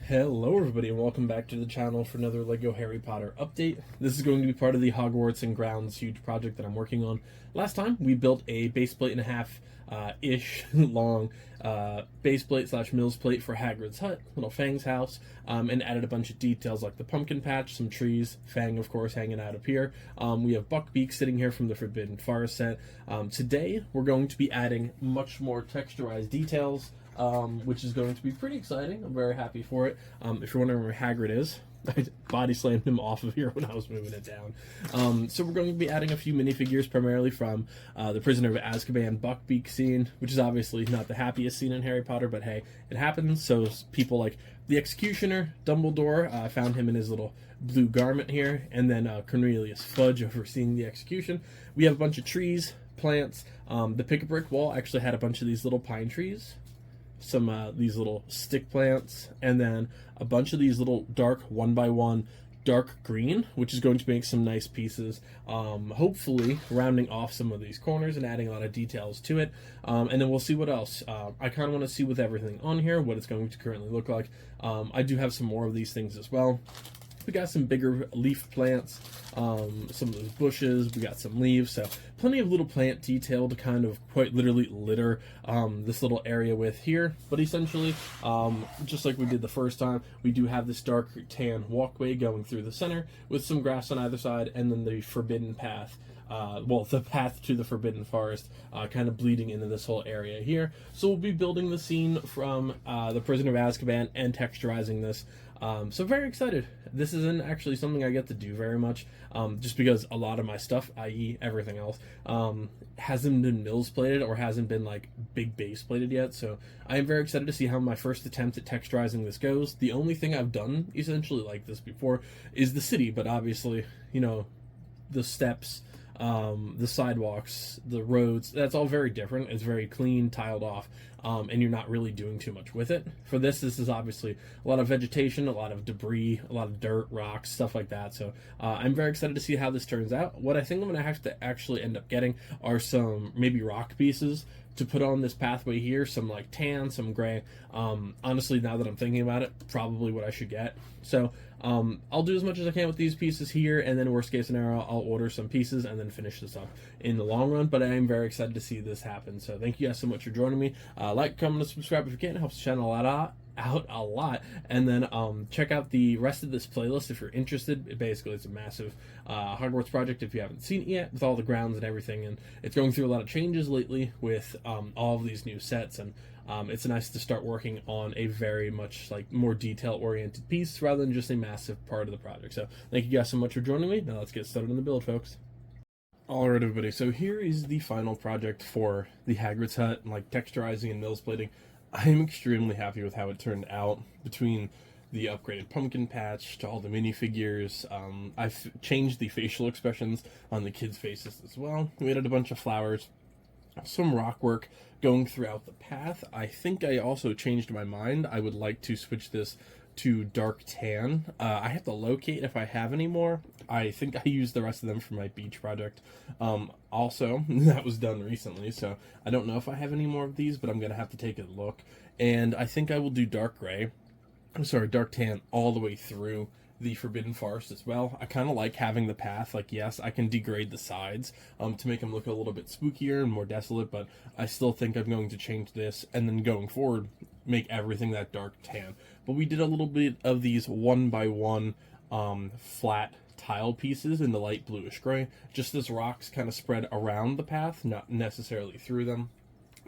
Hello everybody and welcome back to the channel for another LEGO Harry Potter update. This is going to be part of the Hogwarts and Grounds huge project that I'm working on. Last time we built a baseplate and a half ish long baseplate slash Mills plate for Hagrid's hut, little Fang's house, and added a bunch of details like the pumpkin patch, some trees, Fang of course hanging out up here. We have Buckbeak sitting here from the Forbidden Forest set. Today we're going to be adding much more texturized details, which is going to be pretty exciting. I'm very happy for it. If you're wondering where Hagrid is, I body slammed him off of here when I was moving it down. So we're going to be adding a few minifigures, primarily from the Prisoner of Azkaban Buckbeak scene, which is obviously not the happiest scene in Harry Potter, but hey, it happens. So people like the Executioner, Dumbledore, found him in his little blue garment here, and then Cornelius Fudge overseeing the execution. We have a bunch of trees, plants. The pick-a-brick wall actually had a bunch of these little pine trees, some these little stick plants, and then a bunch of these little dark 1x1 dark green, which is going to make some nice pieces, hopefully rounding off some of these corners and adding a lot of details to it. And then we'll see what else. I kind of want to see with everything on here what it's going to currently look like. I do have some more of these things as well. We got some bigger leaf plants, some of those bushes, we got some leaves, so plenty of little plant detail to kind of quite literally litter this little area with here. But essentially, just like we did the first time, we do have this dark tan walkway going through the center with some grass on either side, and then the forbidden path. The path to the Forbidden Forest, kind of bleeding into this whole area here. So we'll be building the scene from the Prisoner of Azkaban and texturizing this. So very excited. This isn't actually something I get to do very much, just because a lot of my stuff, i.e. everything else, hasn't been Mills plated or hasn't been like big base plated yet. So I am very excited to see how my first attempt at texturizing this goes. The only thing I've done essentially like this before is the city, but obviously, you know, the steps, the sidewalks, the roads, that's all very different. It's very clean, tiled off, and you're not really doing too much with it. For this is obviously a lot of vegetation, a lot of debris, a lot of dirt, rocks, stuff like that. So I'm very excited to see how this turns out. What I think I'm going to have to actually end up getting are some maybe rock pieces to put on this pathway here, some like tan, some gray. Honestly, now that I'm thinking about it, probably what I should get. So I'll do as much as I can with these pieces here, and then worst case scenario, I'll order some pieces and then finish this up in the long run. But I am very excited to see this happen. So thank you guys so much for joining me. Like, comment, and subscribe if you can. It helps the channel out a lot. And then check out the rest of this playlist if you're interested. Basically, it's a massive Hogwarts project if you haven't seen it yet, with all the grounds and everything, and it's going through a lot of changes lately with all of these new sets, and it's nice to start working on a very much like more detail oriented piece rather than just a massive part of the project. So thank you guys so much for joining me. Now let's get started on the build, folks. Alright everybody, so here is the final project for the Hagrid's hut, like texturizing and Mills plating. I am extremely happy with how it turned out, between the upgraded pumpkin patch to all the minifigures. I've changed the facial expressions on the kids' faces as well. We added a bunch of flowers, some rock work going throughout the path. I think I also changed my mind. I would like to switch this to dark tan. I have to locate if I have any more. I think I used the rest of them for my beach project. Also, that was done recently, so I don't know if I have any more of these, but I'm gonna have to take a look. And I think I will do dark tan all the way through the Forbidden Forest as well. I kind of like having the path, like, yes, I can degrade the sides to make them look a little bit spookier and more desolate, but I still think I'm going to change this, and then going forward, make everything that dark tan. But we did a little bit of these 1x1 flat tile pieces in the light bluish gray, just as rocks kind of spread around the path, not necessarily through them,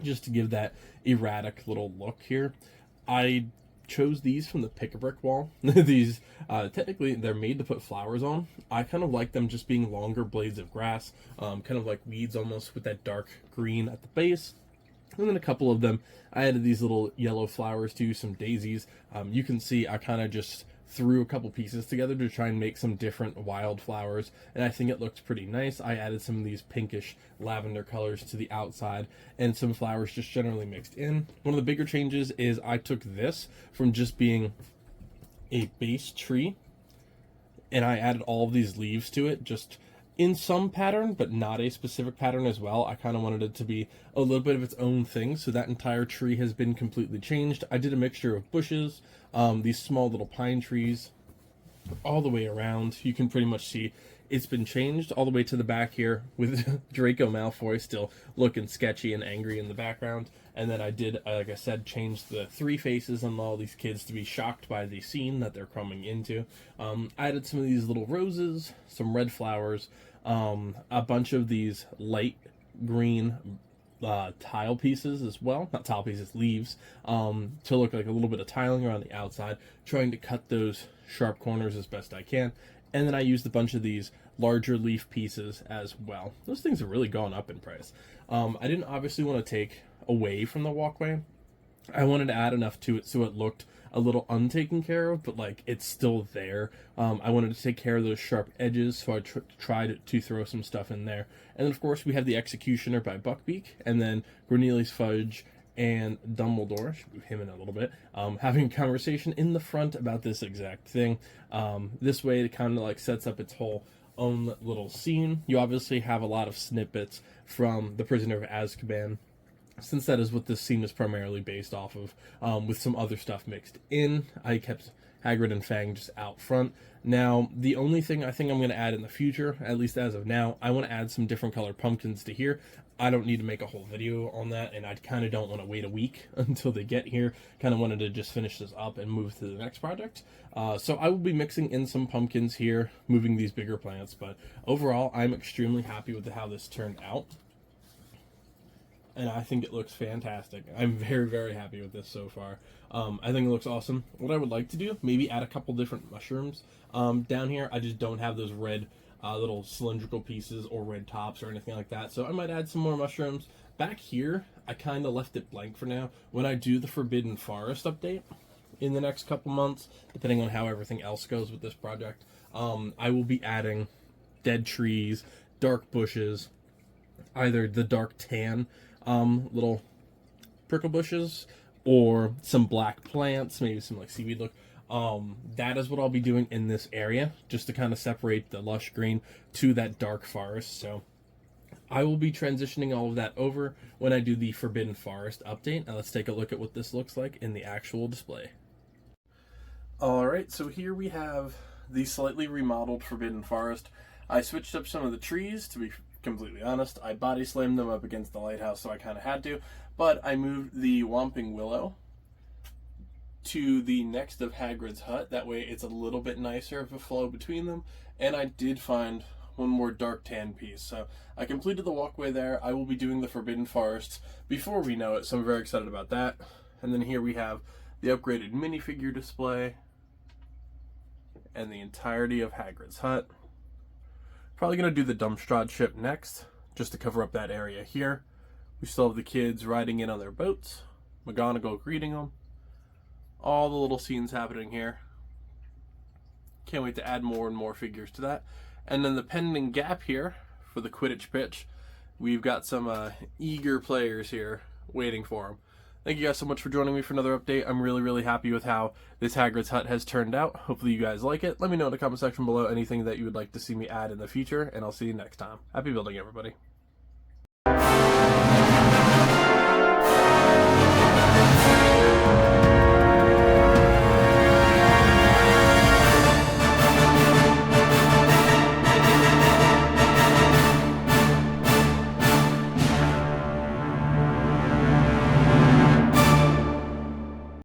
just to give that erratic little look here. I chose these from the pick-a-brick wall. These technically they're made to put flowers on. I kind of like them just being longer blades of grass, kind of like weeds almost, with that dark green at the base. And then a couple of them, I added these little yellow flowers too, some daisies. You can see I kind of just threw a couple pieces together to try and make some different wildflowers, and I think it looks pretty nice. I added some of these pinkish lavender colors to the outside, and some flowers just generally mixed in. One of the bigger changes is I took this from just being a base tree, and I added all of these leaves to it, just in some pattern, but not a specific pattern as well. I kind of wanted it to be a little bit of its own thing, so that entire tree has been completely changed. I did a mixture of bushes, these small little pine trees, all the way around. You can pretty much see it's been changed all the way to the back here with Draco Malfoy still looking sketchy and angry in the background. And then I did, like I said, change the 3 faces on all these kids to be shocked by the scene that they're coming into. I added some of these little roses, some red flowers, a bunch of these light green tile pieces as well, not tile pieces, leaves, to look like a little bit of tiling around the outside, trying to cut those sharp corners as best I can. And then I used a bunch of these larger leaf pieces as well. Those things have really gone up in price. I didn't obviously want to take away from the walkway. I wanted to add enough to it so it looked a little untaken care of, but like it's still there. I wanted to take care of those sharp edges, so I tried to throw some stuff in there. And then of course we have the Executioner by Buckbeak, and then Cornelius Fudge and Dumbledore, should move him in a little bit, having a conversation in the front about this exact thing. This way it kind of like sets up its whole own little scene. You obviously have a lot of snippets from The Prisoner of Azkaban, since that is what this scene is primarily based off of, with some other stuff mixed in. I kept Hagrid and Fang just out front. Now, the only thing I think I'm going to add in the future, at least as of now, I want to add some different colored pumpkins to here. I don't need to make a whole video on that, and I kind of don't want to wait a week until they get here. Kind of wanted to just finish this up and move to the next project. So I will be mixing in some pumpkins here, moving these bigger plants, but overall, I'm extremely happy with how this turned out. And I think it looks fantastic. I'm very, very happy with this so far. I think it looks awesome. What I would like to do, maybe add a couple different mushrooms down here. I just don't have those red little cylindrical pieces or red tops or anything like that. So I might add some more mushrooms. Back here, I kind of left it blank for now. When I do the Forbidden Forest update in the next couple months, depending on how everything else goes with this project, I will be adding dead trees, dark bushes, either the dark tan little prickle bushes, or some black plants, maybe some like seaweed look. That is what I'll be doing in this area, just to kind of separate the lush green to that dark forest. So I will be transitioning all of that over when I do the Forbidden Forest update. Now let's take a look at what this looks like in the actual display. Alright, so here we have the slightly remodeled Forbidden Forest. I switched up some of the trees, to be completely honest. I body slammed them up against the lighthouse, so I kind of had to. But I moved the Whomping Willow to the next of Hagrid's hut. That way it's a little bit nicer of a flow between them. And I did find one more dark tan piece. So I completed the walkway there. I will be doing the Forbidden Forest before we know it, so I'm very excited about that. And then here we have the upgraded minifigure display and the entirety of Hagrid's hut. Probably going to do the Dumpstrad ship next, just to cover up that area here. We still have the kids riding in on their boats, McGonagall greeting them, all the little scenes happening here. Can't wait to add more and more figures to that. And then the pending gap here for the Quidditch pitch. We've got some eager players here waiting for them. Thank you guys so much for joining me for another update. I'm really, really happy with how this Hagrid's hut has turned out. Hopefully you guys like it. Let me know in the comment section below anything that you would like to see me add in the future, and I'll see you next time. Happy building, everybody.